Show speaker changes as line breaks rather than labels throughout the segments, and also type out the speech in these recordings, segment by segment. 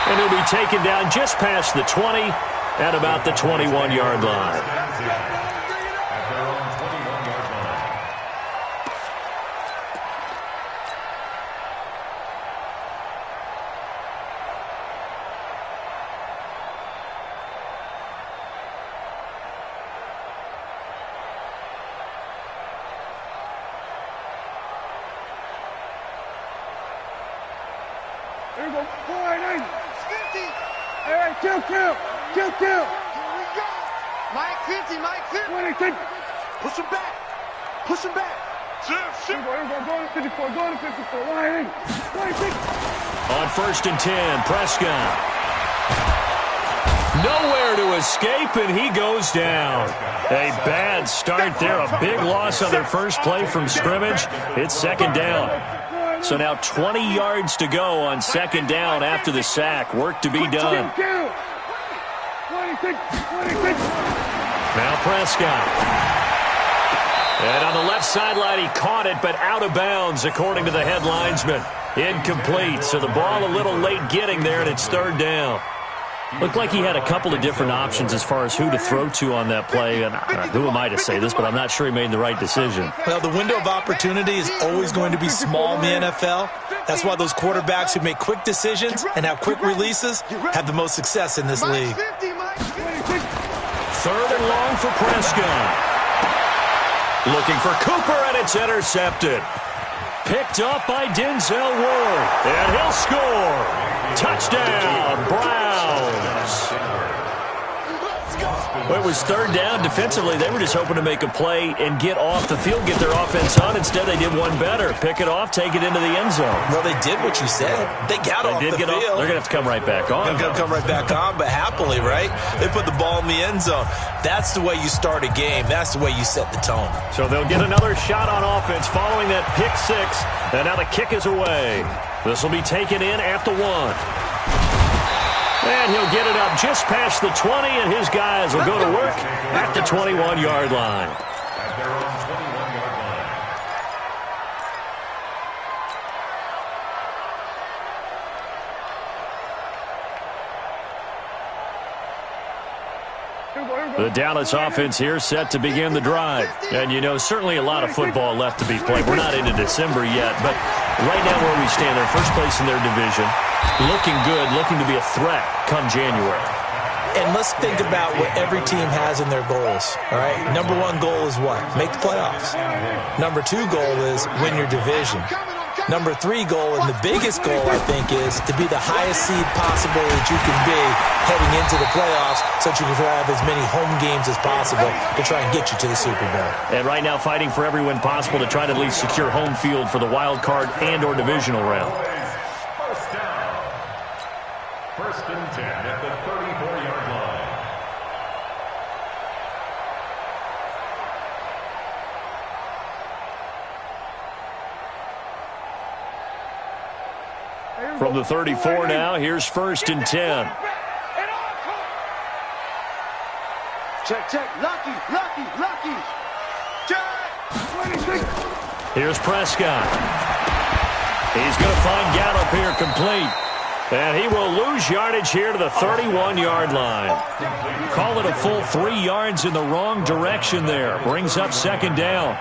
And he'll be taken down just past the 20 at about the 21-yard line.
Kill. Here we go. Mike 50, Mike 50. Push him back. Shift. Go to 54,
On 1st and 10, Prescott. Nowhere to escape, and he goes down. A bad start there. A big loss on their first play from scrimmage. It's 2nd down. So now 20 yards to go on 2nd down after the sack. Work to be done. Now Prescott. And on the left sideline, he caught it, but out of bounds, according to the head linesman. Incomplete, so the ball a little late getting there, and it's 3rd down. Looked like he had a couple of different options as far as who to throw to on that play. And who am I to say this, but I'm not sure he made the right decision.
Well, the window of opportunity is always going to be small in the NFL. That's why those quarterbacks who make quick decisions and have quick releases have the most success in this league.
3rd and long for Prescott. Looking for Cooper, and it's intercepted. Picked up by Denzel Ward, and he'll score. Touchdown, Browns. Well, it was 3rd down. Defensively, they were just hoping to make a play and get off the field, get their offense on. Instead, they did one better. Pick it off, take it into the end zone.
Well, they did what you said. They got off the field.
They're going to have to come right back on.
They're going to come right back on, but happily, right? They put the ball in the end zone. That's the way you start a game. That's the way you set the tone.
So they'll get another shot on offense following that pick 6. And now the kick is away. This will be taken in at the 1. And he'll get it up just past the 20, and his guys will go to work at the 21-yard line. The Dallas offense here set to begin the drive. And, you know, certainly a lot of football left to be played. We're not into December yet, but right now where we stand, they're first place in their division. Looking good, looking to be a threat come January.
And let's think about what every team has in their goals, all right? Number 1 goal is what? Make the playoffs. Number 2 goal is win your division. Number 3 goal, and the biggest goal, I think, is to be the highest seed possible that you can be heading into the playoffs so that you can have as many home games as possible to try and get you to the Super Bowl.
And right now fighting for every win possible to try to at least secure home field for the wild card and or divisional round.
1st and 10 at the 34-yard line.
From the 34 now, here's 1st and 10.
Check. Lucky. Check.
Here's Prescott. He's going to find Gallup here complete. And he will lose yardage here to the 31-yard line. Call it a full 3 yards in the wrong direction there. Brings up 2nd down.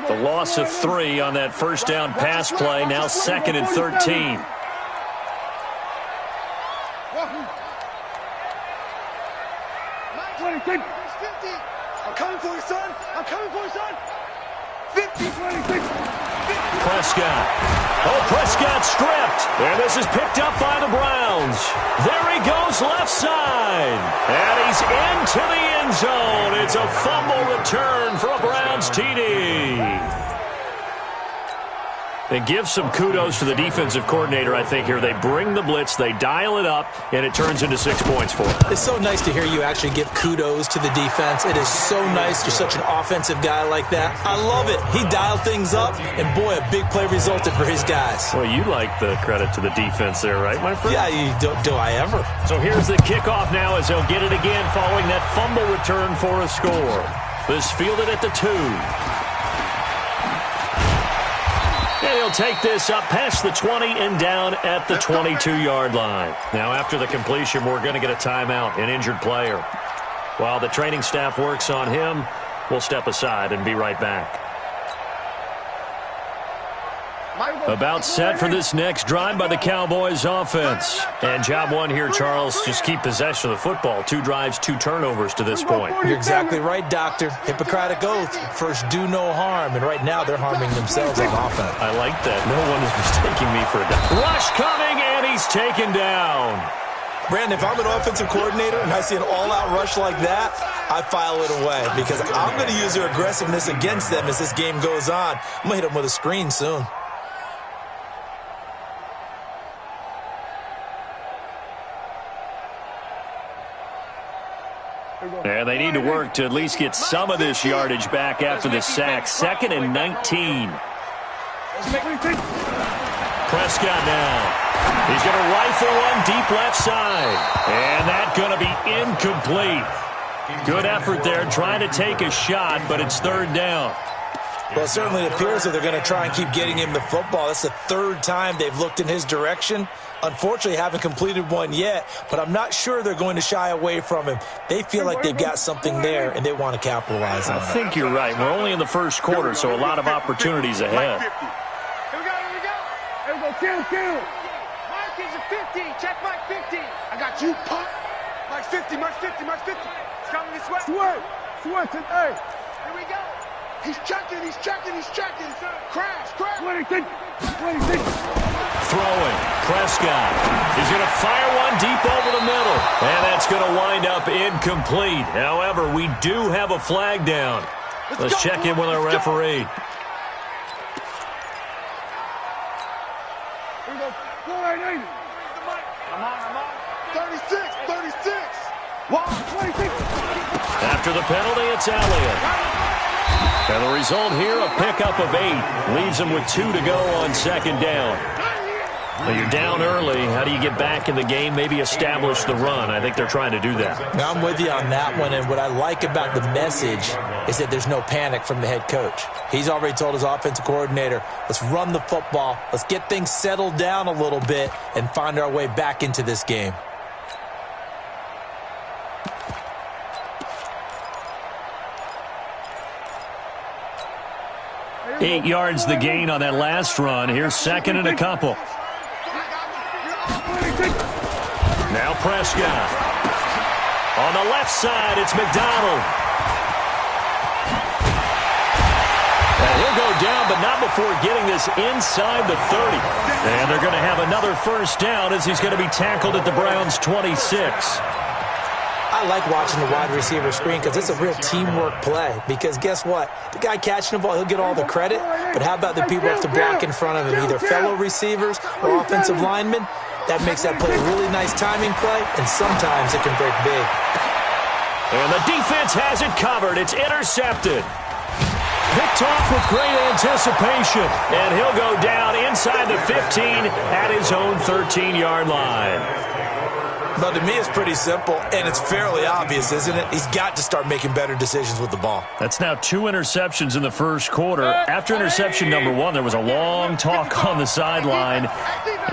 The loss of 3 on that 1st down pass play. Now 2nd and 13.
I'm coming for you, son. 50, 26.
Prescott. Oh, Prescott stripped. And this is picked up by the Browns. There he goes left side. And he's into the end zone. It's a fumble return for a Browns TD. And give some kudos to the defensive coordinator, I think, here. They bring the blitz, they dial it up, and it turns into 6 points for them.
It's so nice to hear you actually give kudos to the defense. It is so nice. You're such an offensive guy like that. I love it. He dialed things up, and boy, a big play resulted for his guys.
Well, you like the credit to the defense there, right, my friend?
Yeah, do I ever.
So here's the kickoff now as they'll get it again following that fumble return for a score. This fielded at the 2. And he'll take this up past the 20 and down at the 22-yard line. Now, after the completion, we're going to get a timeout, an injured player. While the training staff works on him, we'll step aside and be right back. About set for this next drive by the Cowboys offense. And job one here, Charles, just keep possession of the football. 2 drives, 2 turnovers to this point.
You're exactly right, Doctor. Hippocratic oath. First, do no harm. And right now, they're harming themselves on offense.
I like that. No one is mistaking me for a doctor. Rush coming, and he's taken down.
Brandon, if I'm an offensive coordinator and I see an all-out rush like that, I file it away because I'm going to use their aggressiveness against them as this game goes on. I'm going to hit them with a screen soon.
And they need to work to at least get some of this yardage back after the sack. 2nd and 19. Prescott now. He's going to rifle one deep left side. And that's going to be incomplete. Good effort there trying to take a shot, but it's 3rd down.
Well, it certainly appears that they're going to try and keep getting him the football. That's the 3rd time they've looked in his direction. Unfortunately, haven't completed one yet, but I'm not sure they're going to shy away from him. They feel like they've got something there, and they want to capitalize on it.
I think you're right. We're only in the first quarter, so a lot of opportunities ahead.
Here we go. Kill. Mike is a 50. Check Mike 50. I got you, punk. Mike 50. It's coming this way. Sweat today. Here we go. He's checking. Crash. 26.
Throwing. Prescott. He's going to fire one deep over the middle. And that's going to wind up incomplete. However, we do have a flag down. Let's check in with our referee.
Here we go. 36. Wow, 26.
After the penalty, it's Elliott. And the result here, a pickup of 8. Leaves them with 2 to go on 2nd down. Well, you're down early. How do you get back in the game? Maybe establish the run. I think they're trying to do that.
Now, I'm with you on that one, and what I like about the message is that there's no panic from the head coach. He's already told his offensive coordinator, let's run the football, let's get things settled down a little bit and find our way back into this game.
Eight yards the gain on that last run. Here's 2nd and a couple. Now Prescott. On the left side, it's McDonald. And he'll go down, but not before getting this inside the 30. And they're going to have another 1st down as he's going to be tackled at the Browns' 26.
I like watching the wide receiver screen because it's a real teamwork play. Because guess what? The guy catching the ball, he'll get all the credit. But how about the people who have to block in front of him, either fellow receivers or offensive linemen? That makes that play a really nice timing play, and sometimes it can break big.
And the defense has it covered. It's intercepted. Picked off with great anticipation. And he'll go down inside the 15 at his own 13-yard line.
But to me, it's pretty simple, and it's fairly obvious, isn't it? He's got to start making better decisions with the ball.
That's now 2 interceptions in the first quarter. After interception number 1, there was a long talk on the sideline,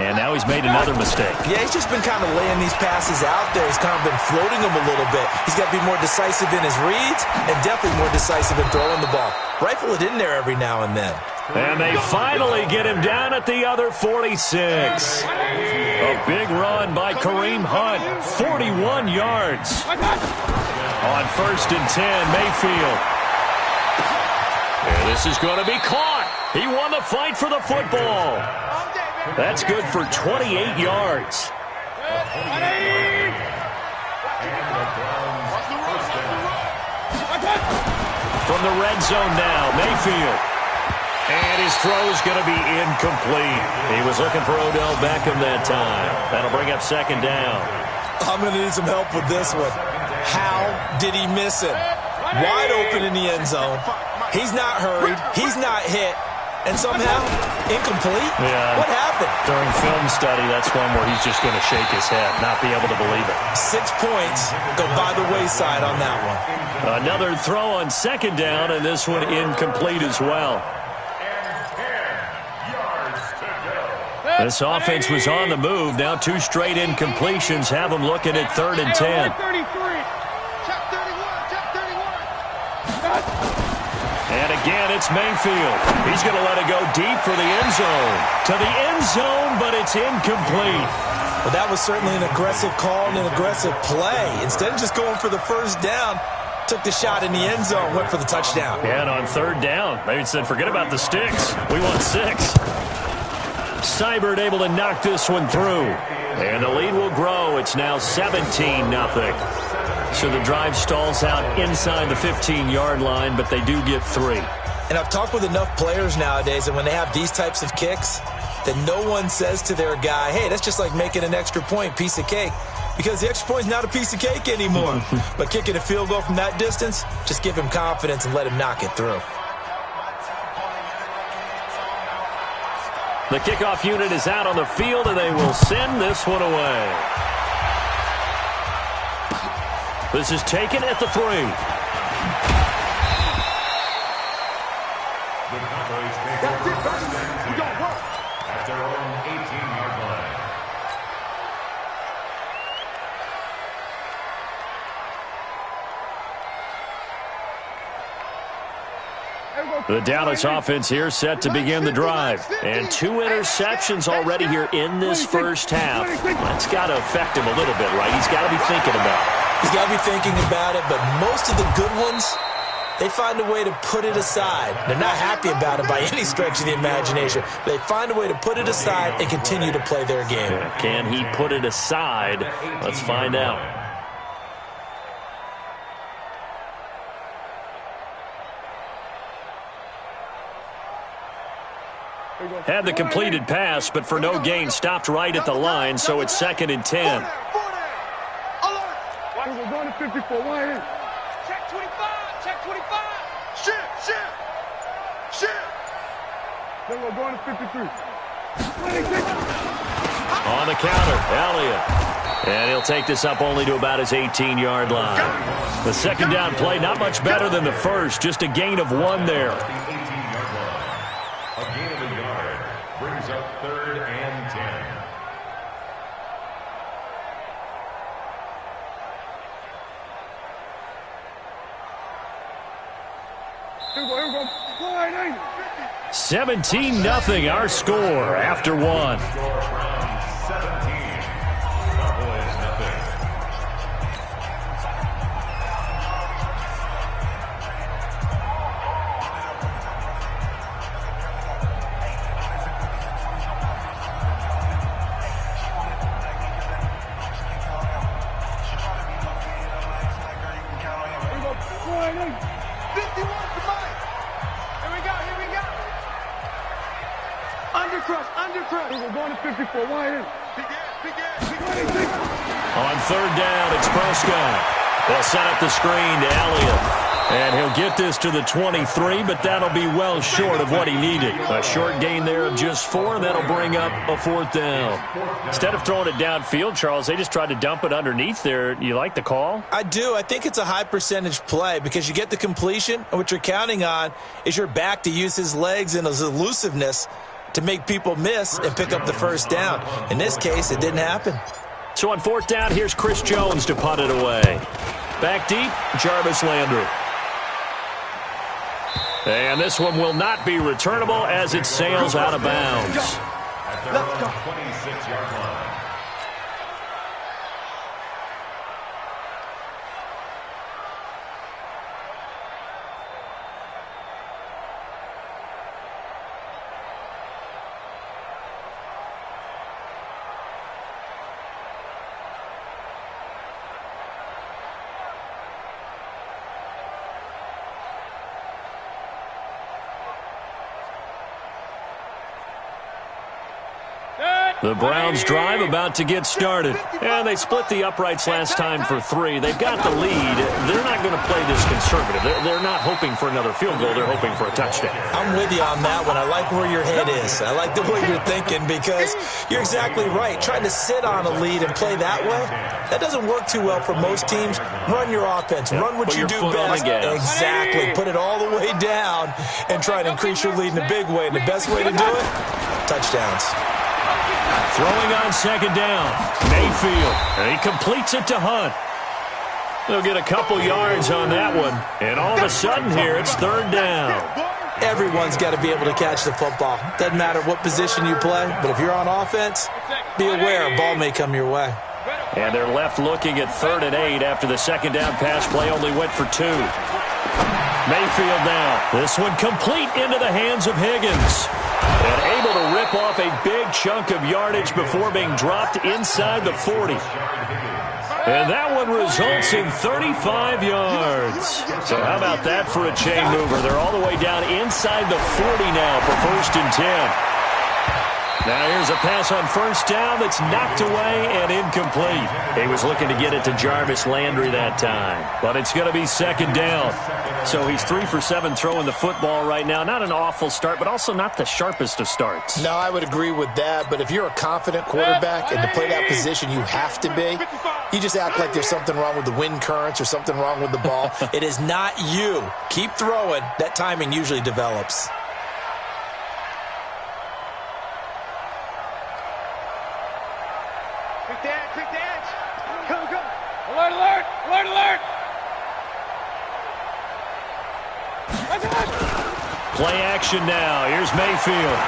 and now he's made another mistake.
Yeah, he's just been kind of laying these passes out there. He's kind of been floating them a little bit. He's got to be more decisive in his reads and definitely more decisive in throwing the ball. Rifle it in there every now and then.
And they finally get him down at the other 46. A big run by Kareem Hunt, 41 yards. On 1st and 10, Mayfield. And this is going to be caught. He won the fight for the football. That's good for 28 yards. From the red zone now, Mayfield. And his throw's going to be incomplete. He was looking for Odell Beckham that time. That'll bring up 2nd down.
I'm going to need some help with this one. How did he miss it? Wide open in the end zone. He's not hurried. He's not hit. And somehow, incomplete?
Yeah.
What happened?
During film study, that's one where he's just going to shake his head, not be able to believe it.
6 points go by the wayside on that one.
Another throw on 2nd down, and this one incomplete as well. This offense was on the move. Now 2 straight incompletions have them looking at 3rd and 10. And again, it's Mayfield. He's going to let it go deep for the end zone. To the end zone, but it's incomplete.
Well, that was certainly an aggressive call and an aggressive play. Instead of just going for the first down, took the shot in the end zone, went for the touchdown.
And on 3rd down, maybe said, forget about the sticks. We want 6. Seibert able to knock this one through. And the lead will grow. It's now 17-0. So the drive stalls out inside the 15-yard line, but they do get 3.
And I've talked with enough players nowadays, and when they have these types of kicks, that no one says to their guy, hey, that's just like making an extra point, piece of cake. Because the extra point is not a piece of cake anymore. But kicking a field goal from that distance, just give him confidence and let him knock it through.
The kickoff unit is out on the field, and they will send this one away. This is taken at the 3.
That's it, baby. We got work. At their own 18-yard line.
The Dallas offense here set to begin the drive. And 2 interceptions already here in this first half. That's got to affect him a little bit, right? He's got to be thinking about it.
He's got to be thinking about it, but most of the good ones, they find a way to put it aside. They're not happy about it by any stretch of the imagination. They find a way to put it aside and continue to play their game.
Can he put it aside? Let's find out. Had the completed pass, but for no gain, stopped right at the line, so it's 2nd and 10.
We're going to 54. Why in? Check 25. Check 25. Shit. Then we're going to 53. 26.
On the counter, Elliott. And he'll take this up only to about his 18-yard line. The 2nd down play, not much better than the first, just a gain of 1 there.
A gain of a yard brings up 3rd and 10.
Here we go.
17-0 our score after 1.
Score from 17. Cowboys nothing.
Undercrush. We're going to 54. Why in?
On 3rd down, it's Prescott. They'll set up the screen to Elliott. And he'll get this to the 23, but that'll be well short of what he needed. A short gain there of just 4, and that'll bring up a 4th down. Instead of throwing it downfield, Charles, they just tried to dump it underneath there. You like the call?
I do. I think it's a high percentage play because you get the completion, and what you're counting on is your back to use his legs and his elusiveness to make people miss and pick up the first down. In this case, it didn't happen.
So on 4th down, here's Chris Jones to punt it away. Back deep, Jarvis Landry. And this one will not be returnable as it sails out of bounds.
At their own 26-yard line.
The Browns drive about to get started. And they split the uprights last time for 3. They've got the lead. They're not going to play this conservative. They're not hoping for another field goal. They're hoping for a touchdown.
I'm with you on that one. I like where your head is. I like the way you're thinking because you're exactly right. Trying to sit on a lead and play that way, that doesn't work too well for most teams. Run your offense. Run what you do best. Exactly. Put it all the way down and try to increase your lead in a big way. And the best way to do it, touchdowns.
Throwing on second down. Mayfield. And he completes it to Hunt. They'll get a couple yards on that one. And all of a sudden here, it's third down.
Everyone's got to be able to catch the football. Doesn't matter what position you play, but if you're on offense, be aware a ball may come your way.
And they're left looking at 3rd and 8 after the second down pass play only went for 2. Mayfield now. This one complete into the hands of Higgins. And able to rip off a big chunk of yardage before being dropped inside the 40. And that one results in 35 yards. So how about that for a chain mover? They're all the way down inside the 40 now for 1st and 10. Now here's a pass on 1st down that's knocked away and incomplete. He was looking to get it to Jarvis Landry that time. But it's going to be 2nd down. So he's 3 for 7 throwing the football right now. Not an awful start, but also not the sharpest of starts.
No, I would agree with that. But if you're a confident quarterback and to play that position you have to be, you just act like there's something wrong with the wind currents or something wrong with the ball. It is not you. Keep throwing. That timing usually develops.
Quick edge. Come. Alert.
Play action now. Here's Mayfield.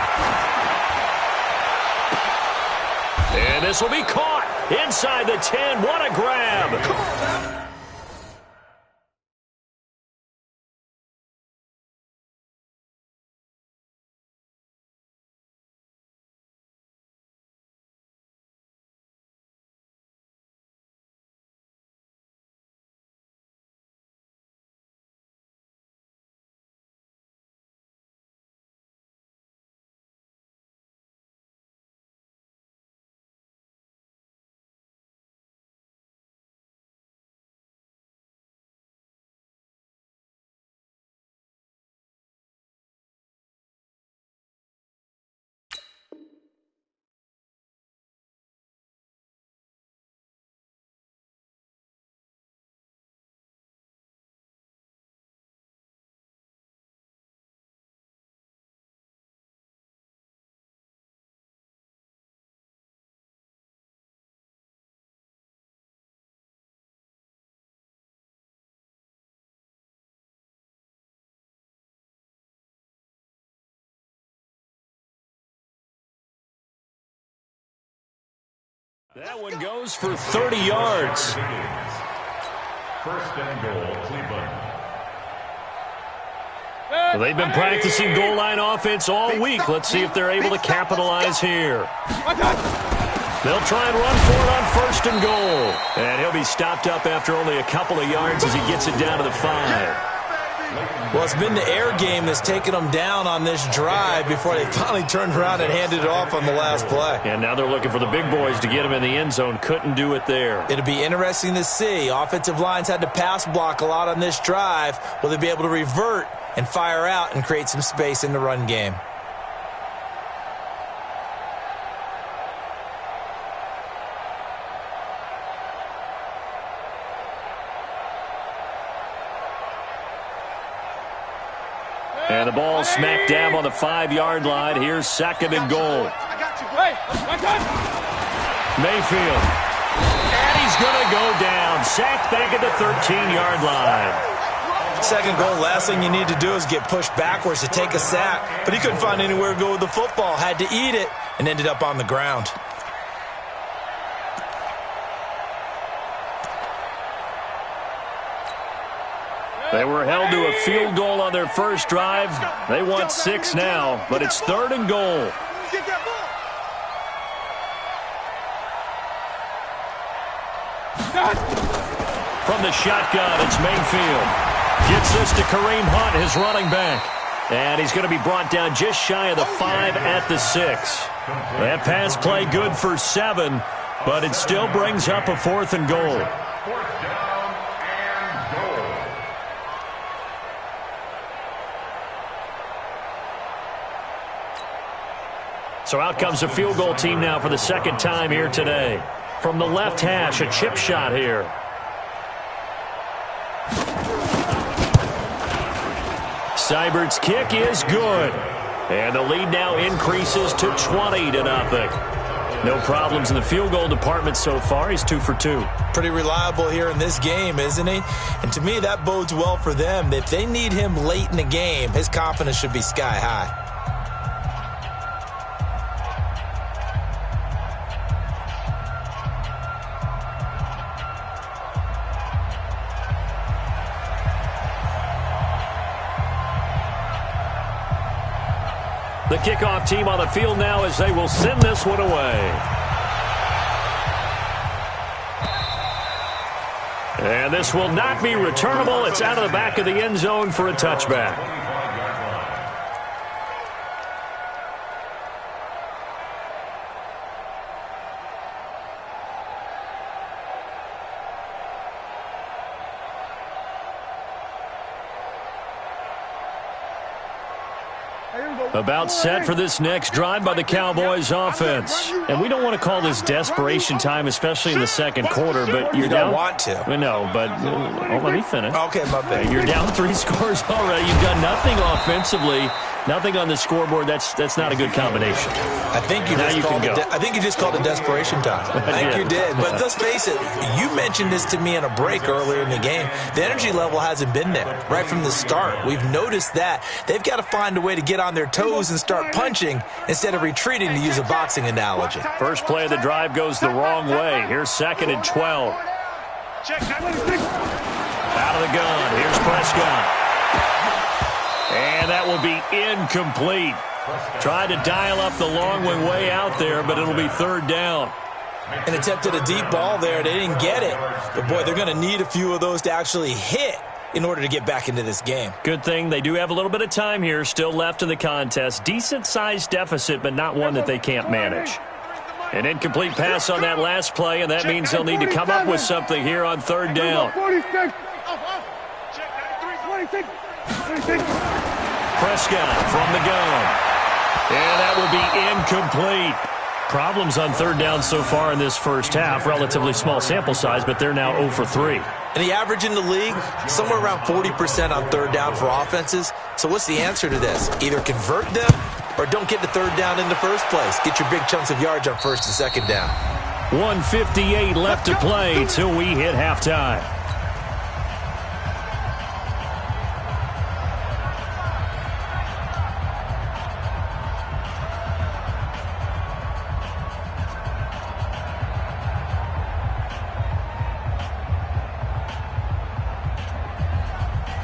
And this will be caught inside the 10. What a grab. That one goes for 30 yards.
1st and goal, Cleveland.
Well, they've been practicing goal line offense all week. Let's see if they're able to capitalize here. They'll try and run for it on 1st and goal. And he'll be stopped up after only a couple of yards as he gets it down to the 5.
Well, it's been the air game that's taken them down on this drive before they finally turned around and handed it off on the last play.
And now they're looking for the big boys to get him in the end zone. Couldn't do it there.
It'll be interesting to see. Offensive lines had to pass block a lot on this drive. Will they be able to revert and fire out and create some space in the run game?
And the ball smack dab on the 5-yard line. Here's 2nd and goal. Mayfield. And he's going to go down. Sacked back at the 13-yard line.
2nd goal, last thing you need to do is get pushed backwards to take a sack. But he couldn't find anywhere to go with the football. Had to eat it and ended up on the ground.
They were held to a field goal on their first drive. They want 6 now, but it's 3rd and goal. From the shotgun, it's Mayfield. Gets this to Kareem Hunt, his running back. And he's going to be brought down just shy of the 5 at the 6. That pass play good for 7, but it still brings up a 4th and goal.
4th down and goal.
So out comes the field goal team now for the 2nd time here today. From the left hash, a chip shot here. Seibert's kick is good. And the lead now increases to 20-0. No problems in the field goal department so far. He's 2 for 2.
Pretty reliable here in this game, isn't he? And to me, that bodes well for them. If they need him late in the game, his confidence should be sky high.
The kickoff team on the field now as they will send this one away. And this will not be returnable. It's out of the back of the end zone for a touchback. About set for this next drive by the Cowboys offense. And we don't want to call this desperation time, especially in the second quarter, but you're down.
You don't want to.
No, but let me finish.
Okay, my bad.
You're down 3 scores already. You've done nothing offensively, nothing on the scoreboard. That's not a good combination.
I think you just called it desperation time. I think you did. But let's face it, you mentioned this to me in a break earlier in the game. The energy level hasn't been there right from the start. We've noticed that. They've got to find a way to get on their toes and start punching instead of retreating, to use a boxing analogy.
First play of the drive goes the wrong way. Here's 2nd and 12. Out of the gun. Here's Prescott. And that will be incomplete. Tried to dial up the long one way out there, but it'll be 3rd down.
And attempted a deep ball there. They didn't get it. But, boy, they're going to need a few of those to actually hit in order to get back into this game.
Good thing they do have a little bit of time here still left in the contest. Decent-sized deficit, but not one that they can't manage. An incomplete pass on that last play, and that means they'll need to come up with something here on 3rd down. Prescott from the gun. And that will be incomplete. Problems on 3rd down so far in this first half. Relatively small sample size, but they're now 0 for 3.
And the average in the league, somewhere around 40% on 3rd down for offenses. So what's the answer to this? Either convert them or don't get the 3rd down in the first place. Get your big chunks of yards on 1st and 2nd down.
1:58 left to play till we hit halftime.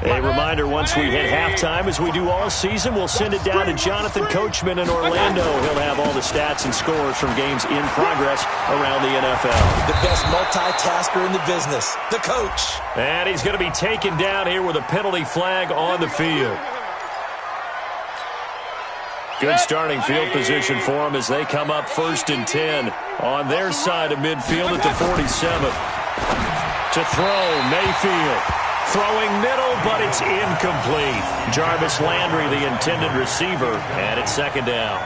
A reminder, once we hit halftime, as we do all season, we'll send it down to Jonathan Coachman in Orlando. He'll have all the stats and scores from games in progress around the NFL.
The best multitasker in the business, the coach.
And he's going to be taken down here with a penalty flag on the field. Good starting field position for them as they come up 1st and 10 on their side of midfield at the 47. To throw, Mayfield. Throwing middle, but it's incomplete. Jarvis Landry, the intended receiver, and it's 2nd down.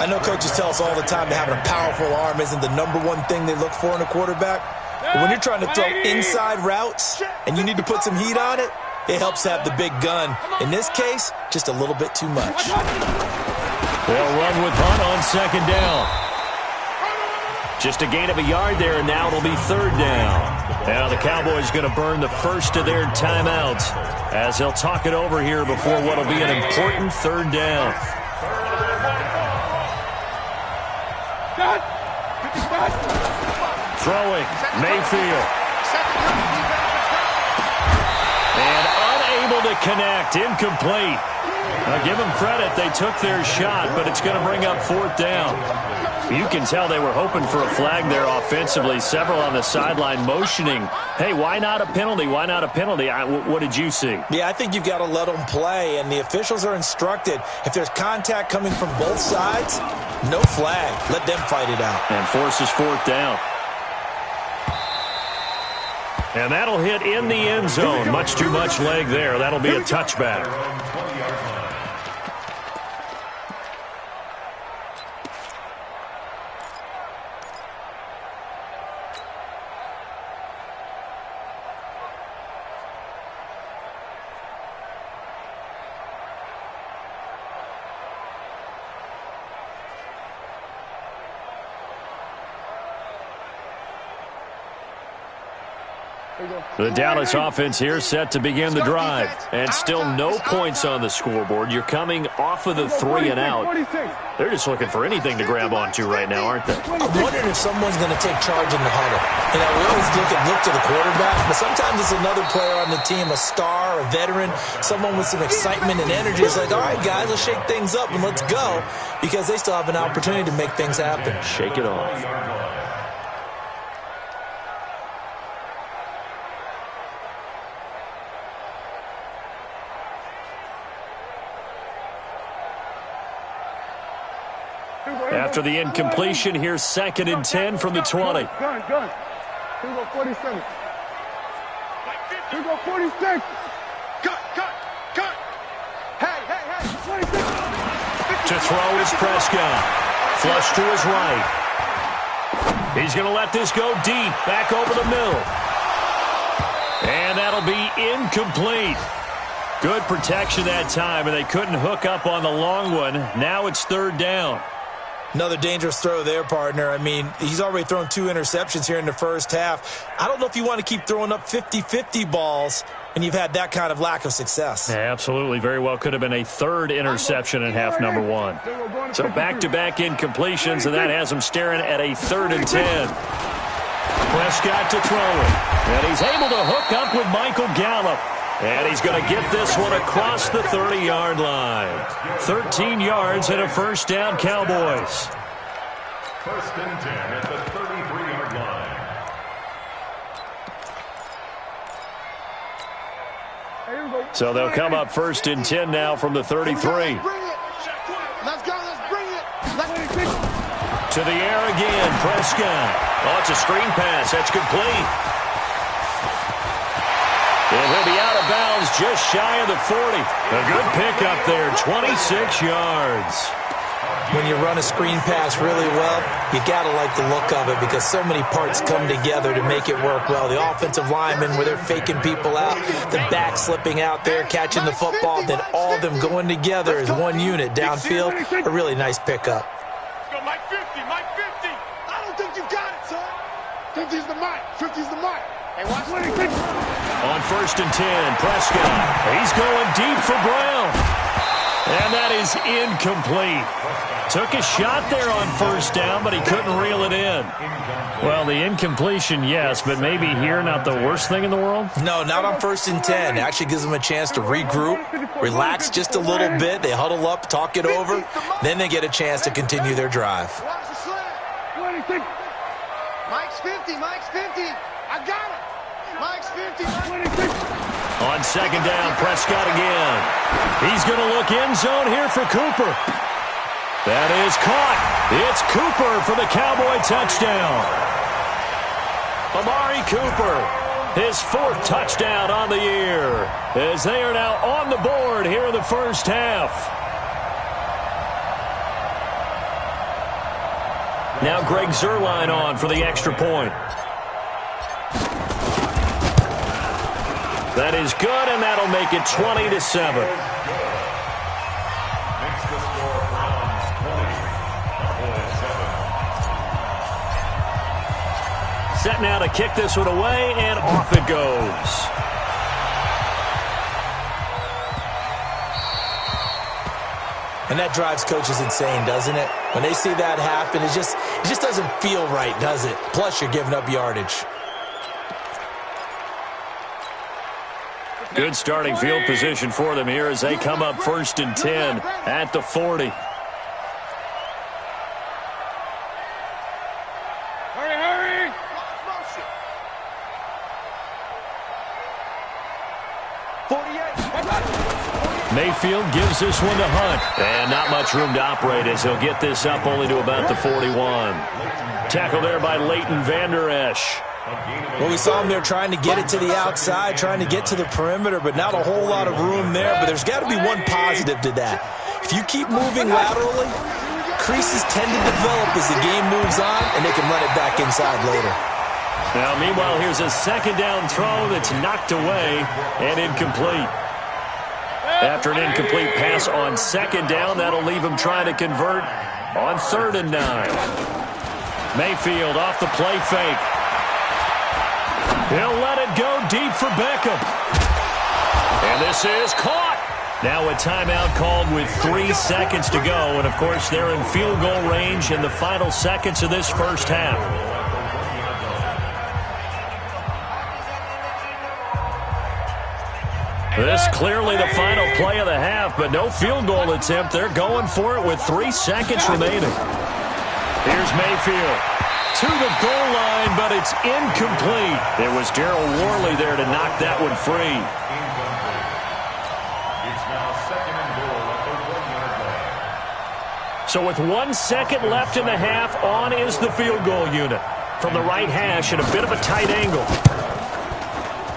I know coaches tell us all the time that having a powerful arm isn't the #1 thing they look for in a quarterback. But when you're trying to throw inside routes and you need to put some heat on it, it helps have the big gun. In this case, just a little bit too much.
They'll run with punt on 2nd down. Just a gain of a yard there, and now it'll be 3rd down. Now the Cowboys going to burn the first of their timeouts as they'll talk it over here before what will be an important 3rd down. Throwing, Mayfield. And unable to connect, incomplete. Now give them credit, they took their shot, but it's going to bring up 4th down. You can tell they were hoping for a flag there offensively. Several on the sideline motioning, hey, why not a penalty? Why not a penalty? What did you see?
Yeah, I think you've got to let them play, and the officials are instructed, if there's contact coming from both sides, no flag. Let them fight it out.
And forces 4th down. And that'll hit in the end zone. Much too much leg there. That'll be a touchback. The Dallas offense here set to begin the drive. And still no points on the scoreboard. You're coming off of the 3 and out. They're just looking for anything to grab onto right now, aren't they?
I'm wondering if someone's going to take charge in the huddle. You know, we always look to the quarterback, but sometimes it's another player on the team, a star, a veteran, someone with some excitement and energy. It's like, all right, guys, let's shake things up and let's go, because they still have an opportunity to make things happen.
Shake it off. After the incompletion, here's 2nd and 10 from the 20.
Gun. Here we go 47. Here we go 46. Cut. Hey. 26.
To throw is Prescott. Flush to his right. He's going to let this go deep. Back over the middle. And that'll be incomplete. Good protection that time, and they couldn't hook up on the long one. Now it's 3rd down.
Another dangerous throw there, partner. I mean, he's already thrown 2 interceptions here in the first half. I don't know if you want to keep throwing up 50-50 balls, and you've had that kind of lack of success.
Yeah, absolutely. Very well could have been a 3rd interception in half number 1. So back-to-back incompletions, and that has him staring at a 3rd and 10. Prescott to throw it. And he's able to hook up with Michael Gallup. And he's going to get this one across the 30-yard line. 13 yards and a 1st down, Cowboys.
1st and 10 at the 33-yard line.
So they'll come up 1st and 10 now from the 33.
Let's bring it.
To the air again, Prescott. Oh, it's a screen pass. That's complete. And he'll be out of bounds just shy of the 40. A good pickup there, 26 yards.
When you run a screen pass really well, you got to like the look of it, because so many parts come together to make it work well. The offensive linemen, where they're faking people out, the back slipping out there, catching the football, then all of them going together as one unit downfield. A really nice pickup.
Let's go, Mike 50. I don't think you got it, son. 50's the mic. 50's the mic. Hey, watch 26.
On 1st and 10, Prescott. He's going deep for Brown. And that is incomplete. Took a shot there on 1st down, but he couldn't reel it in. Well, the incompletion, yes, but maybe here not the worst thing in the world?
No, not on 1st and 10. It actually gives them a chance to regroup, relax just a little bit. They huddle up, talk it over. Then they get a chance to continue their drive.
Watch the slant. 26. Mike's 50. I got it. Mike's 50. 26.
On 2nd down, Prescott again. He's going to look end zone here for Cooper. That is caught. It's Cooper for the Cowboy touchdown. Amari Cooper, his 4th touchdown on the year, as they are now on the board here in the first half. Now Greg Zuerlein on for the extra point. That is good, and that'll make it 20-7. Set now to kick this one away, and off it goes.
And that drives coaches insane, doesn't it? When they see that happen, it just doesn't feel right, does it? Plus, you're giving up yardage.
Good starting field position for them here as they come up 1st and 10 at the 40.
Hurry.
Mayfield gives this one to Hunt. And not much room to operate as he'll get this up only to about the 41. Tackle there by Leighton Vander Esch.
Well, we saw him there trying to get it to the outside, trying to get to the perimeter, but not a whole lot of room there. But there's got to be one positive to that. If you keep moving laterally, creases tend to develop as the game moves on, and they can run it back inside later.
Now, meanwhile, here's a 2nd down throw that's knocked away and incomplete. After an incomplete pass on 2nd down, that'll leave him trying to convert on 3rd and 9. Mayfield off the play fake. He'll let it go deep for Beckham. And this is caught. Now a timeout called with 3 seconds to go. And, of course, they're in field goal range in the final seconds of this first half. This clearly the final play of the half, but no field goal attempt. They're going for it with 3 seconds remaining. Here's Mayfield to the goal line, but it's incomplete. It was Darryl Worley there to knock that one free.
It's now 2nd and goal at the 1-yard line.
So with 1 second left in the half, on is the field goal unit. From the right hash at a bit of a tight angle.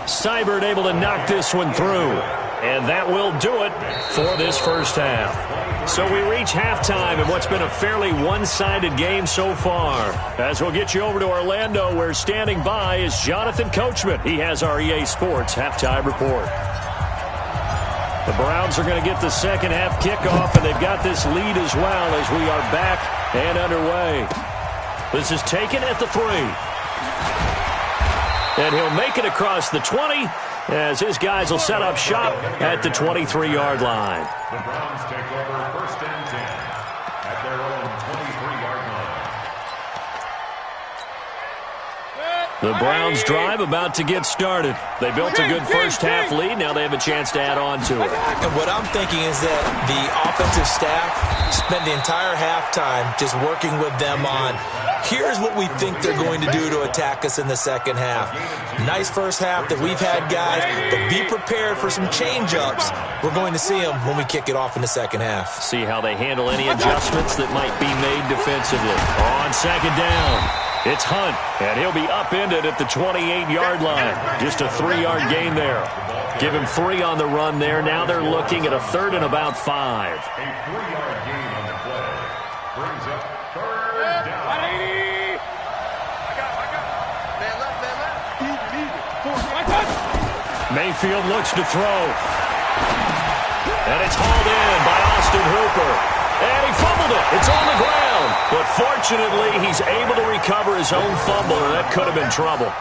Seibert able to knock this one through. And that will do it for this first half. So we reach halftime in what's been a fairly one-sided game so far. As we'll get you over to Orlando, where standing by is Jonathan Coachman. He has our EA Sports halftime report. The Browns are going to get the second half kickoff, and they've got this lead as well as we are back and underway. This is taken at the 3. And he'll make it across the 20 as his guys will set up shop at the 23-yard line.
The Browns take over 1st and 10 at their own 23-yard line.
The Browns drive about to get started. They built a good first half lead. Now they have a chance to add on to it.
And what I'm thinking is that the offensive staff spent the entire halftime just working with them on, here's what we think they're going to do to attack us in the second half. Nice first half that we've had, guys, but be prepared for some change-ups. We're going to see them when we kick it off in the second half.
See how they handle any adjustments that might be made defensively. On second down, it's Hunt, and he'll be upended at the 28-yard line. Just a 3-yard gain there. Give him 3 on the run there. Now they're looking at a 3rd and about 5.
A 3-yard gain on the play brings up 3rd down.
Mayfield looks to throw. And it's hauled in by Austin Hooper. And he fumbled it. It's on the ground. But fortunately, he's able to recover his own fumble, and that could have been trouble.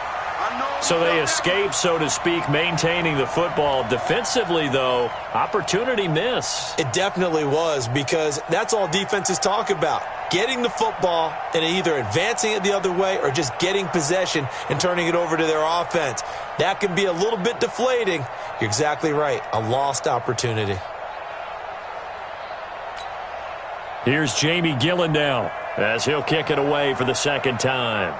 So they escape, so to speak, maintaining the football. Defensively, though, opportunity miss.
It definitely was, because that's all defenses talk about. Getting the football and either advancing it the other way or just getting possession and turning it over to their offense. That can be a little bit deflating. You're exactly right. A lost opportunity.
Here's Jamie Gillen now as he'll kick it away for the second time.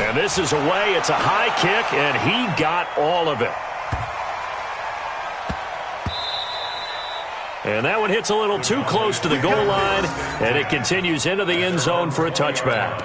And this is away. It's a high kick, and he got all of it. And that one hits a little too close to the goal line, and it continues into the end zone for a touchback.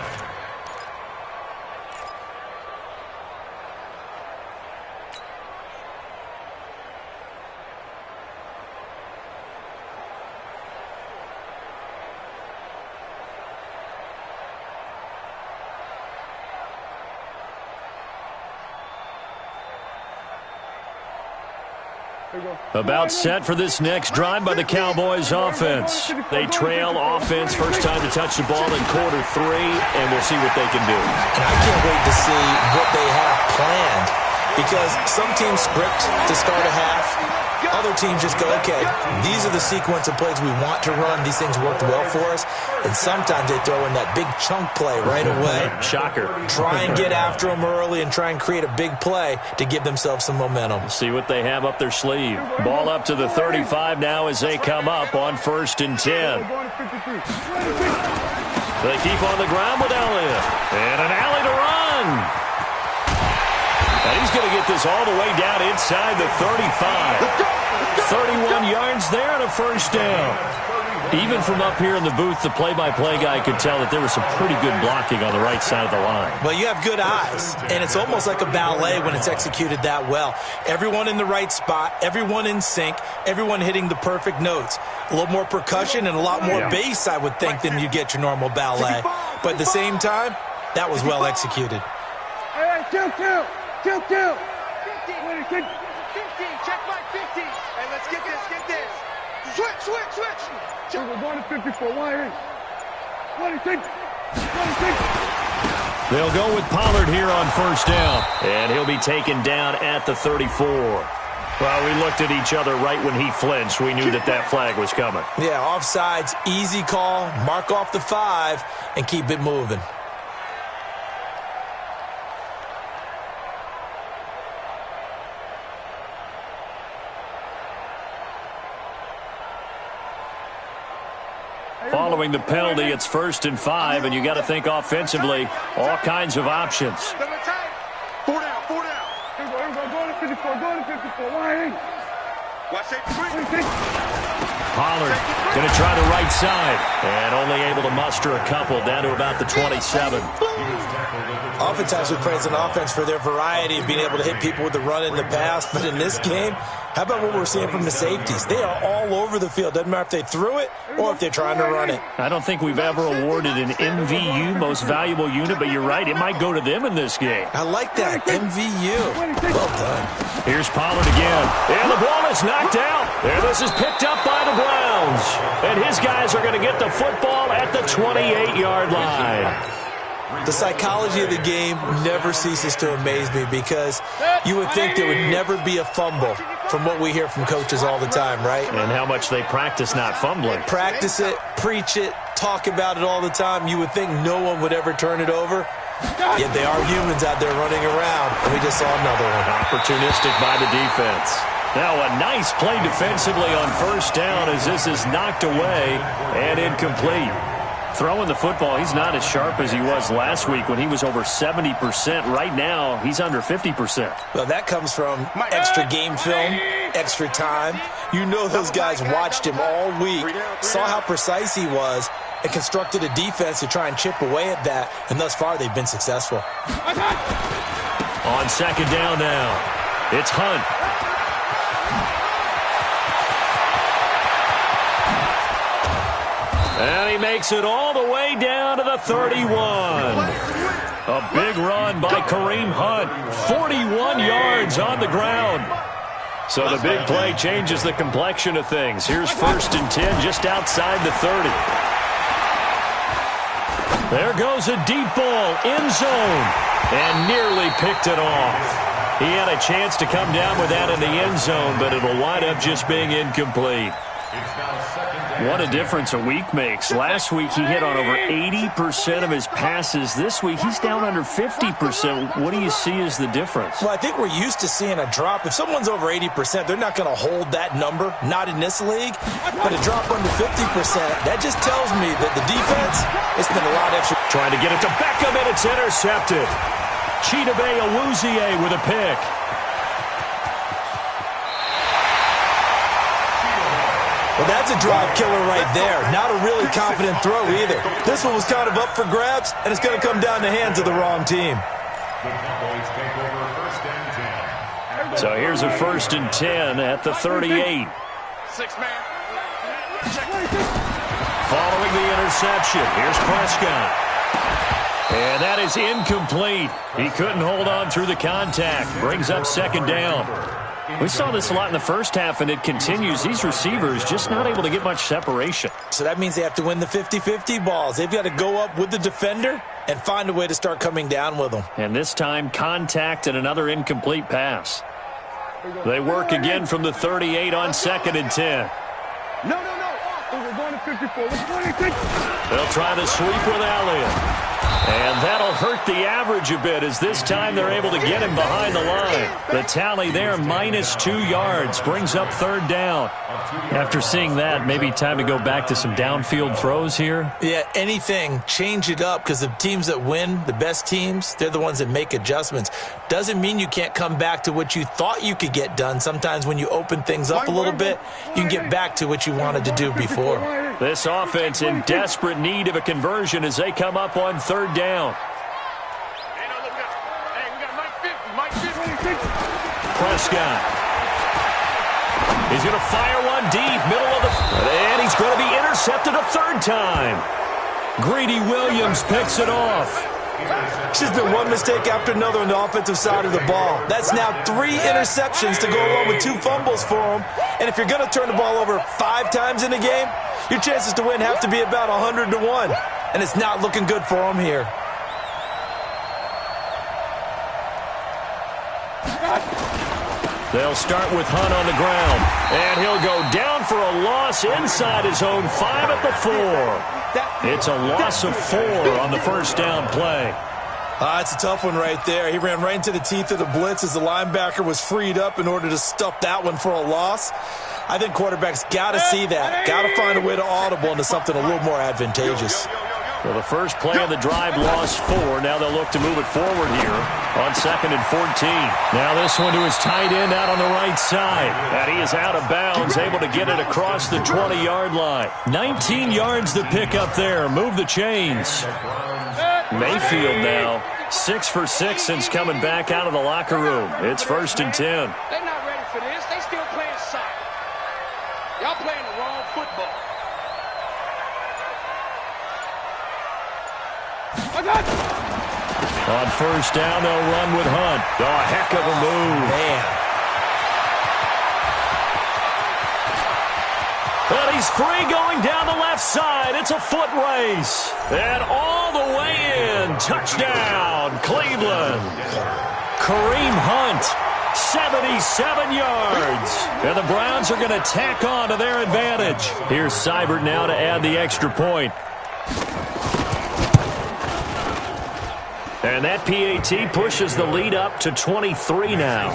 About set for this next drive by the Cowboys offense. They trail offense, first time to touch the ball in quarter 3, and we'll see what they can do.
And I can't wait to see what they have planned, because some teams script to start a half. Other teams just go, okay, these are the sequence of plays we want to run. These things worked well for us. And sometimes they throw in that big chunk play right away.
Shocker.
Try and get after them early and try and create a big play to give themselves some momentum.
See what they have up their sleeve. Ball up to the 35 now as they come up on 1st and 10. They keep on the ground with Elliott. And an alley to run. And he's going to get this all the way down inside the 35. 31 yards there and a first down. Even from up here in the booth, the play-by-play guy could tell that there was some pretty good blocking on the right side of the line.
Well, you have good eyes, and it's almost like a ballet when it's executed that well. Everyone in the right spot, everyone in sync, everyone hitting the perfect notes. A little more percussion and a lot more bass, I would think, than you get your normal ballet. But at the same time, that was well executed.
Hey, kill. 50, check my 50. Hey, let's get this. Switch. We're going to 54. Why? What do you think?
They'll go with Pollard here on first down, and he'll be taken down at the 34. Well, we looked at each other right when he flinched. We knew that flag was coming.
Yeah, offsides, easy call, mark off the 5, and keep it moving.
Following the penalty, it's 1st and 5, and you got to think offensively, all kinds of options.
4 down. Here we go. Go to 54. Why? Watch it.
Pollard going to try the right side, and only able to muster a couple down to about the 27.
Oftentimes we praise an offense for their variety of being able to hit people with the run in the pass, but in this game, how about what we're seeing from the safeties? They are all over the field. Doesn't matter if they threw it or if they're trying to run it.
I don't think we've ever awarded an MVU, most valuable unit, but you're right, it might go to them in this game.
I like that, MVU. Well done.
Here's Pollard again, and the ball is knocked out. And this is picked up by the Browns. And his guys are going to get the football at the 28-yard line.
The psychology of the game never ceases to amaze me because you would think there would never be a fumble from what we hear from coaches all the time, right?
And how much they practice not fumbling.
Practice it, preach it, talk about it all the time. You would think no one would ever turn it over. Yet they are humans out there running around, and we just saw another one.
Opportunistic by the defense. Now a nice play defensively on first down as this is knocked away and incomplete. Throwing the football, he's not as sharp as he was last week when he was over 70%. Right now, he's under 50%.
Well, that comes from extra game film, extra time. You know those guys watched him all week, saw how precise he was, and constructed a defense to try and chip away at that. And thus far, they've been successful.
On second down now, it's Hunt. And he makes it all the way down to the 31. A big run by Kareem Hunt. 41 yards on the ground. So the big play changes the complexion of things. Here's 1st and 10 just outside the 30. There goes a deep ball, end zone, and nearly picked it off. He had a chance to come down with that in the end zone, but it'll wind up just being incomplete. What a difference a week makes. Last week he hit on over 80% of his passes. This week he's down under 50%. What do you see as the difference?
Well, I think we're used to seeing a drop. If someone's over 80%, they're not going to hold that number, not in this league. But a drop under 50%, that just tells me that the defense has been a lot extra.
Trying to get it to Beckham, and it's intercepted. Chidobe Awuzie with a pick.
Well, that's a drive killer right there. Not a really confident throw either. This one was kind of up for grabs, and it's going to come down the hands of the wrong team.
So here's a 1st and 10 at the 38. Following the interception, here's Prescott. And that is incomplete. He couldn't hold on through the contact. Brings up second down. We saw this a lot in the first half, and it continues. These receivers just not able to get much separation.
So that means they have to win the 50-50 balls. They've got to go up with the defender and find a way to start coming down with them.
And this time, contact and another incomplete pass. They work again from the 38 on 2nd and 10.
No. We're going to 54.
They'll try to sweep with Elliott. And that'll hurt the average a bit as this time they're able to get him behind the line. The tally there, -2 yards, brings up 3rd down. After seeing that, maybe time to go back to some downfield throws here.
Yeah, anything, change it up, because the teams that win, the best teams, they're the ones that make adjustments. Doesn't mean you can't come back to what you thought you could get done. Sometimes when you open things up a little bit, you can get back to what you wanted to do before.
This offense in desperate need of a conversion as they come up on 3rd down. Prescott. He's going to fire one deep, middle of the... And he's going to be intercepted a 3rd time. Greedy Williams picks it off.
It's just been one mistake after another on the offensive side of the ball. That's now 3 interceptions to go along with 2 fumbles for him. And if you're going to turn the ball over 5 times in a game, your chances to win have to be about 100 to 1. And it's not looking good for him here.
They'll start with Hunt on the ground. And he'll go down for a loss inside his own 5 at the 4. It's a loss of 4 on the first down play.
It's a tough one right there. He ran right into the teeth of the blitz as the linebacker was freed up in order to stuff that one for a loss. I think quarterbacks got to see that. Got to find a way to audible into something a little more advantageous.
So the first play of the drive lost 4. Now they'll look to move it forward here on 2nd and 14. Now this one to his tight end out on the right side. And he is out of bounds, able to get it across the 20-yard line. 19 yards to pick up there. Move the chains. Mayfield now 6 for 6 since coming back out of the locker room. It's 1st and 10.
They're not ready for this. They still playing soccer. Y'all playing the wrong football.
On first down, they'll run with Hunt. Oh, a heck of a move.
Man.
But he's free going down the left side. It's a foot race. And all the way in. Touchdown, Cleveland. Kareem Hunt, 77 yards. And the Browns are going to tack on to their advantage. Here's Seibert now to add the extra point. And that PAT pushes the lead up to 23 now.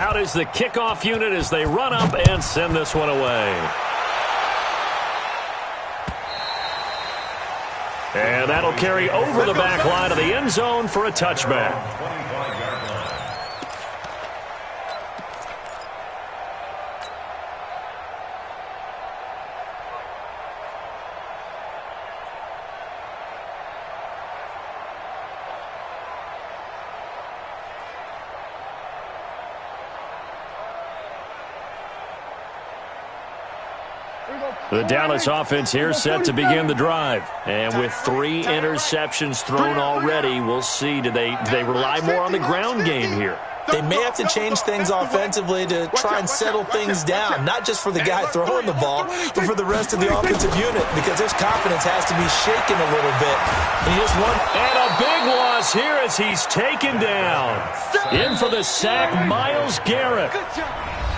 Out is the kickoff unit as they run up and send this one away. And that'll carry over the back line of the end zone for a touchback. The Dallas offense here set to begin the drive. And with 3 interceptions thrown already, we'll see. Do they rely more on the ground game here?
They may have to change things offensively to try and settle things down, not just for the guy throwing the ball, but for the rest of the offensive unit, because his confidence has to be shaken a little bit. And he just won.
And a big loss here as he's taken down. In for the sack, Myles Garrett.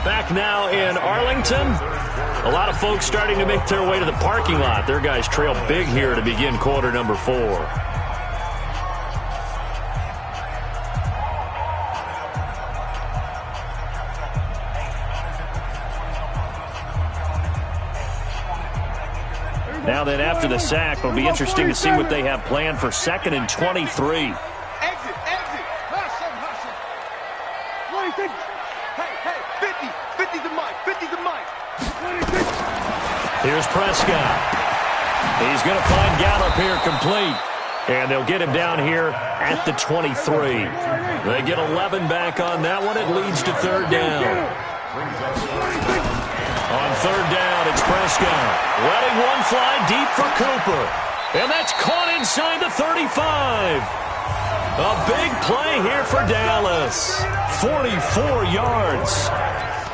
Back now in Arlington. A lot of folks starting to make their way to the parking lot. Their guys trail big here to begin quarter number 4. Now then, after the sack, it'll be interesting to see what they have planned for 2nd and 23.
Exit. Hustle. What do you think? Hey, 50 the mic.
Here's Prescott. He's going to find Gallup here complete. And they'll get him down here at the 23. They get 11 back on that one. It leads to 3rd down. On 3rd down, it's Prescott. Letting one fly deep for Cooper. And that's caught inside the 35. A big play here for Dallas. 44 yards.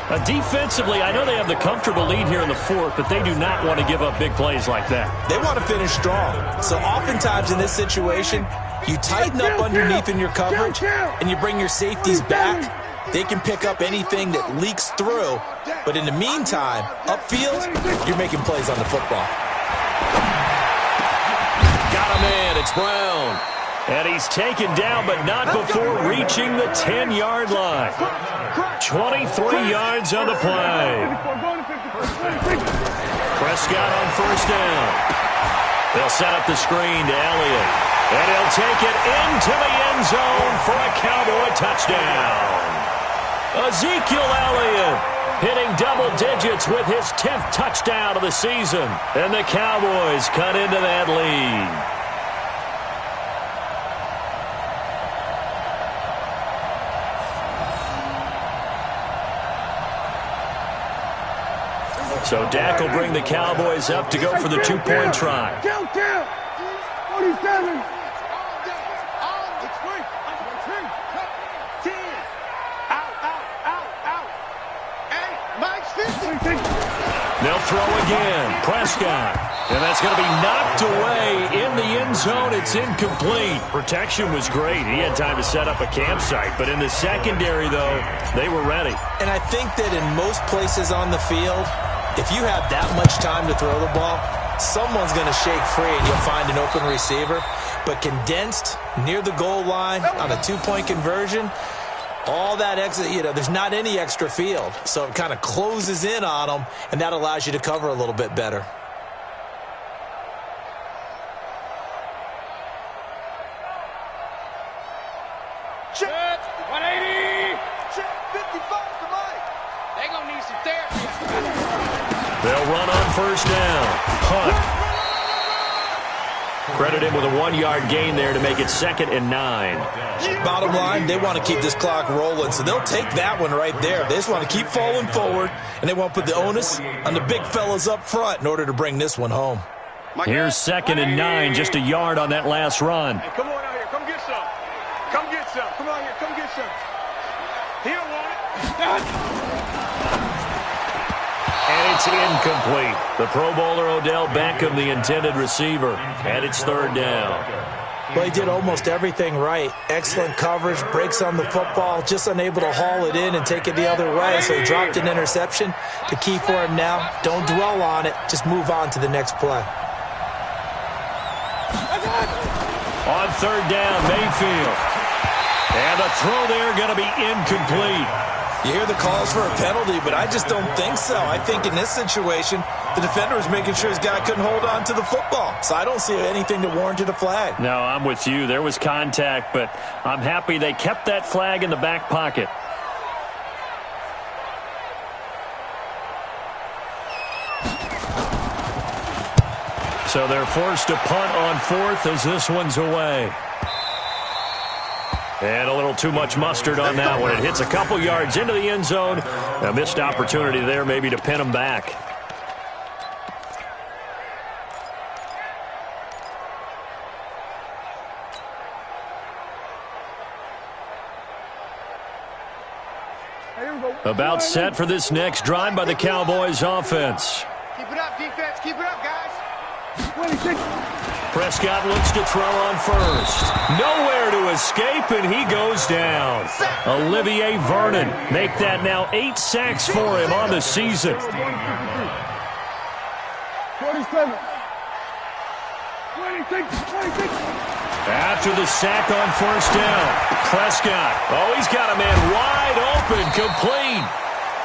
Defensively, I know they have the comfortable lead here in the fourth, but they do not want to give up big plays like that.
They want to finish strong. So oftentimes in this situation, you tighten up underneath in your coverage, and you bring your safeties back. They can pick up anything that leaks through. But in the meantime, upfield, you're making plays on the football.
Got him in. It's Brown. And he's taken down, but not before reaching the 10-yard line. 23 yards on the play. Prescott on first down. They'll set up the screen to Elliott. And he'll take it into the end zone for a Cowboy touchdown. Ezekiel Elliott hitting double digits with his 10th touchdown of the season. And the Cowboys cut into that lead. So Dak will bring the Cowboys up to go for the two-point try.
Count, 47.
They'll throw again. Prescott. And that's going to be knocked away in the end zone. It's incomplete. Protection was great. He had time to set up a campsite. But in the secondary, though, they were ready.
And I think that in most places on the field, if you have that much time to throw the ball, someone's going to shake free and you'll find an open receiver. But condensed near the goal line on a two-point conversion, all that extra, there's not any extra field. So it kind of closes in on them, and that allows you to cover a little bit better.
Check 180. Check 55 to Mike. They're going to need some therapy.
They'll run on first down. Punt. Credit him with a 1-yard gain there to make it 2nd and 9.
Bottom line, they want to keep this clock rolling, so they'll take that one right there. They just want to keep falling forward, and they want to put the onus on the big fellas up front in order to bring this one home.
Here's 2nd and 9, just a yard on that last run.
Hey, come on out here. Come get some. Come get some. Come on here. Come get some. He don't want it.
And it's incomplete. The Pro Bowler Odell Beckham, the intended receiver. And it's 3rd down.
Well, he did almost everything right. Excellent coverage, breaks on the football, just unable to haul it in and take it the other way. So he dropped an interception. The key for him now, don't dwell on it. Just move on to the next play.
On 3rd down, Mayfield. And the throw there going to be incomplete.
You hear the calls for a penalty, but I just don't think so. I think in this situation, the defender was making sure his guy couldn't hold on to the football. So I don't see anything that warranted a flag.
No, I'm with you. There was contact, but I'm happy they kept that flag in the back pocket. So they're forced to punt on 4th as this one's away. And a little too much mustard on that one. It hits a couple yards into the end zone. A missed opportunity there maybe to pin them back. About set for this next drive by the Cowboys offense.
Keep it up, defense. Keep it up, guys. 26.
Prescott looks to throw on first. Nowhere to escape, and he goes down. Olivier Vernon make that now 8 sacks for him on the season.
47. 26.
After the sack on first down, Prescott. Oh, he's got a man wide open, complete.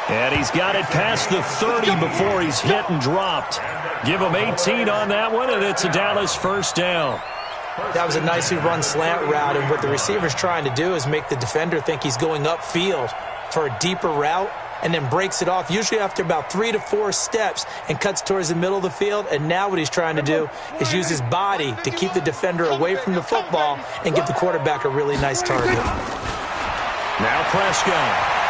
And he's got it past the 30 before he's hit and dropped. Give him 18 on that one, and it's a Dallas first down.
That was a nicely run slant route, and what the receiver's trying to do is make the defender think he's going upfield for a deeper route and then breaks it off, usually after about 3 to 4 steps, and cuts towards the middle of the field. And now what he's trying to do is use his body to keep the defender away from the football and give the quarterback a really nice target.
Now Prescott.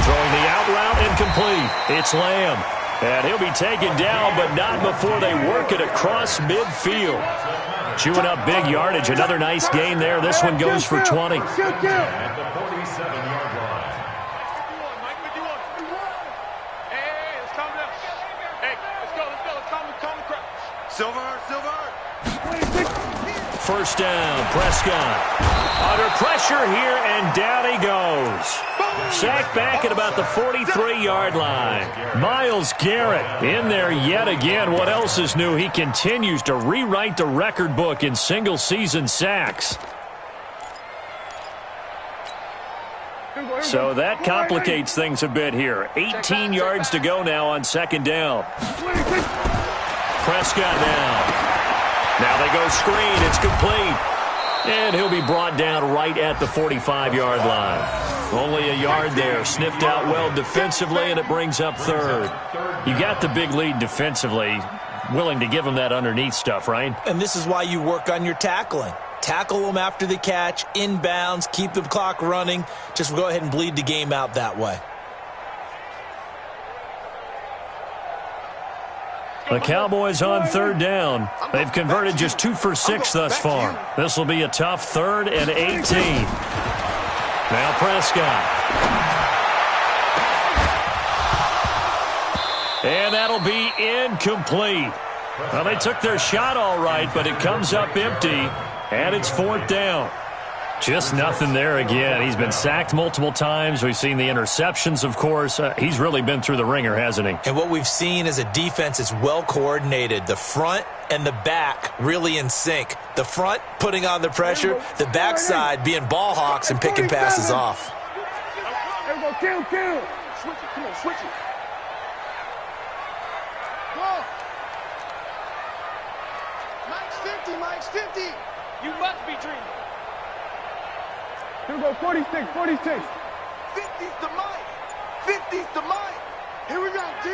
Throwing the out route incomplete. It's Lamb. And he'll be taken down, but not before they work it across midfield. Chewing up big yardage. Another nice gain there. This one goes for 20. First down, Prescott. Under pressure here, and down he goes. Sacked back at about the 43-yard line. Myles Garrett in there yet again. What else is new? He continues to rewrite the record book in single-season sacks. So that complicates things a bit here. 18 yards to go now on second down. Prescott now. Now they go screen. It's complete. And he'll be brought down right at the 45-yard line. Only a yard there. Sniffed out well defensively, and it brings up third. You got the big lead defensively. Willing to give him that underneath stuff, right?
And this is why you work on your tackling. Tackle them after the catch, inbounds, keep the clock running. Just go ahead and bleed the game out that way.
The Cowboys on third down. They've converted just 2 for 6 thus far. This will be a tough 3rd and 18. Now Prescott. And that'll be incomplete. Well, they took their shot all right, but it comes up empty, and it's 4th down. Just nothing there again. He's been sacked multiple times. We've seen the interceptions, of course. He's really been through the ringer, hasn't he?
And what we've seen is a defense that's well coordinated. The front and the back really in sync. The front putting on the pressure, the backside being ball hawks and picking passes off.
There we go, kill. Switch it, come on, switch it. Come on. Mike's 50. You must be dreaming. Here we go, 46. 50's the Mike. Here we go, D.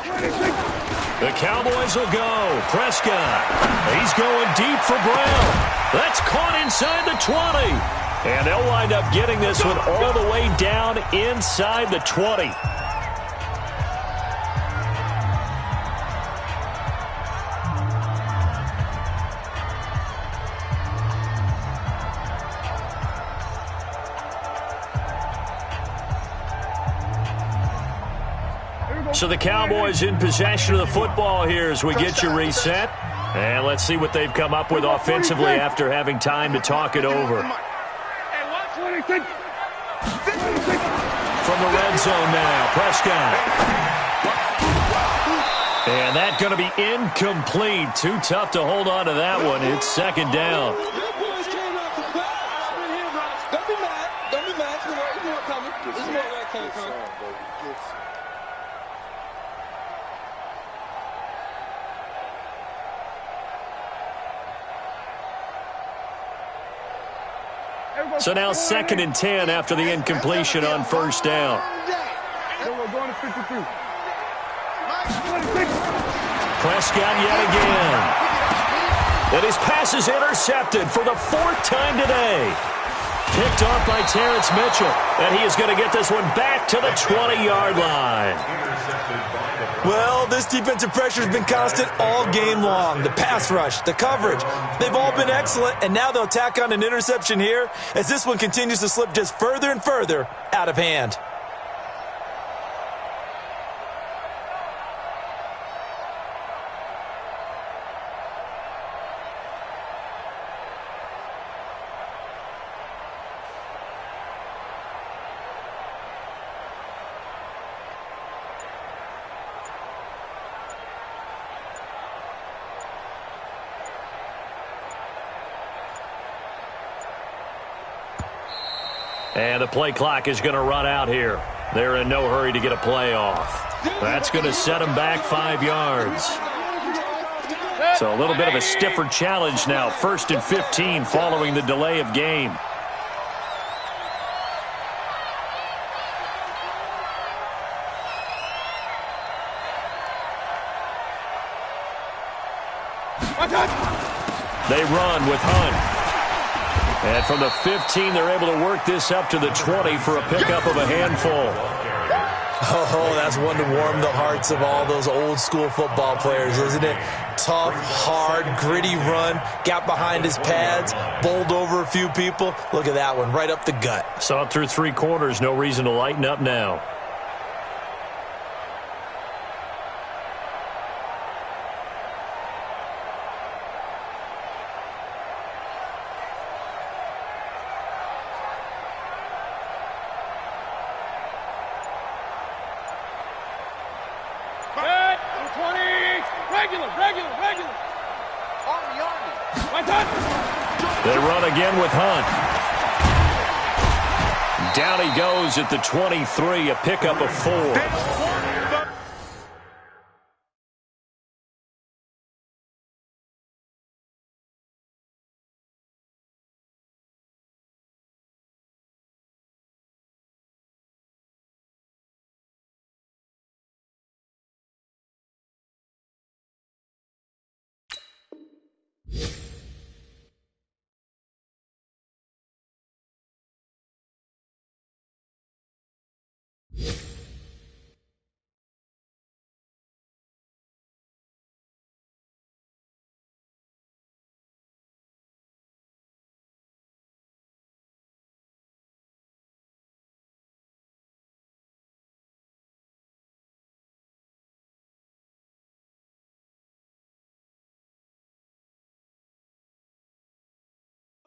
26.
The Cowboys will go. Prescott. He's going deep for Brown. That's caught inside the 20. And they'll wind up getting this one all the way down inside the 20. So the Cowboys in possession of the football here as we get you reset. And let's see what they've come up with offensively after having time to talk it over. From the red zone now, Prescott. And that's going to be incomplete. Too tough to hold on to that one. It's second down.
Don't be mad. There's more coming. There's more where it came from.
So now 2nd and 10 after the incompletion on first down. Prescott yet again. And his pass is intercepted for the 4th time today. Picked off by Terrence Mitchell. And he is going to get this one back to the 20-yard line.
Well, this defensive pressure has been constant all game long. The pass rush, the coverage, they've all been excellent, and now they'll tack on an interception here as this one continues to slip just further and further out of hand.
And the play clock is going to run out here. They're in no hurry to get a play off. That's going to set them back 5 yards. So a little bit of a stiffer challenge now. 1st and 15 following the delay of game. They run with Hunt. And from the 15, they're able to work this up to the 20 for a pickup of a handful.
Oh, that's one to warm the hearts of all those old school football players, isn't it? Tough, hard, gritty run, got behind his pads, bowled over a few people. Look at that one, right up the gut.
Saw it through 3 quarters, no reason to lighten up now. They run again with Hunt. Down he goes at the 23, a pickup of 4.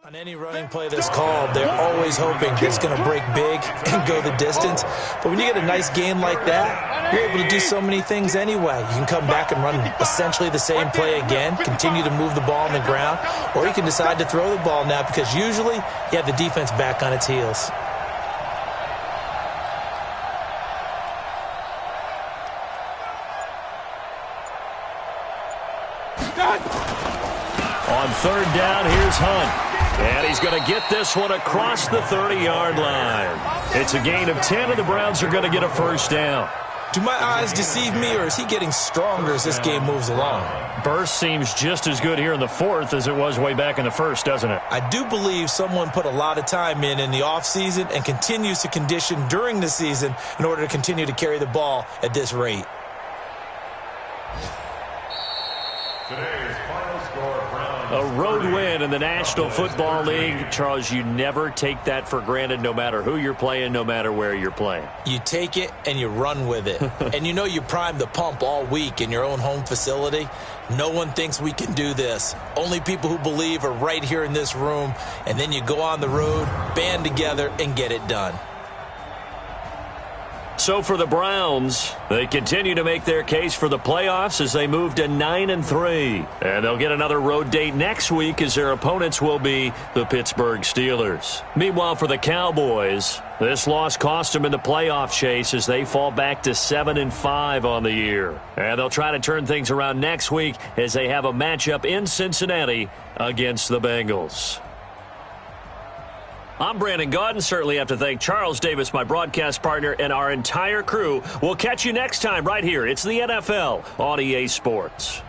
On any running play that's called, they're always hoping it's going to break big and go the distance. But when you get a nice game like that, you're able to do so many things anyway. You can come back and run essentially the same play again, continue to move the ball on the ground, or you can decide to throw the ball now because usually you have the defense back on its heels.
On third down, here's Hunt. And he's going to get this one across the 30-yard line. It's a gain of 10, and the Browns are going to get a first down.
Do my eyes deceive me, or is he getting stronger as this game moves along?
Burst seems just as good here in the fourth as it was way back in the first, doesn't it?
I do believe someone put a lot of time in the offseason and continues to condition during the season in order to continue to carry the ball at this rate.
Today's final score, Browns.
A road win in the National Football League. Charles, you never take that for granted no matter who you're playing, no matter where you're playing.
You take it and you run with it. And you know you primed the pump all week in your own home facility. No one thinks we can do this. Only people who believe are right here in this room. And then you go on the road, band together, and get it done.
So for the Browns, they continue to make their case for the playoffs as they move to 9-3. And they'll get another road date next week as their opponents will be the Pittsburgh Steelers. Meanwhile, for the Cowboys, this loss cost them in the playoff chase as they fall back to 7-5 on the year. And they'll try to turn things around next week as they have a matchup in Cincinnati against the Bengals. I'm Brandon Gaudin. Certainly have to thank Charles Davis, my broadcast partner, and our entire crew. We'll catch you next time right here. It's the NFL on EA Sports.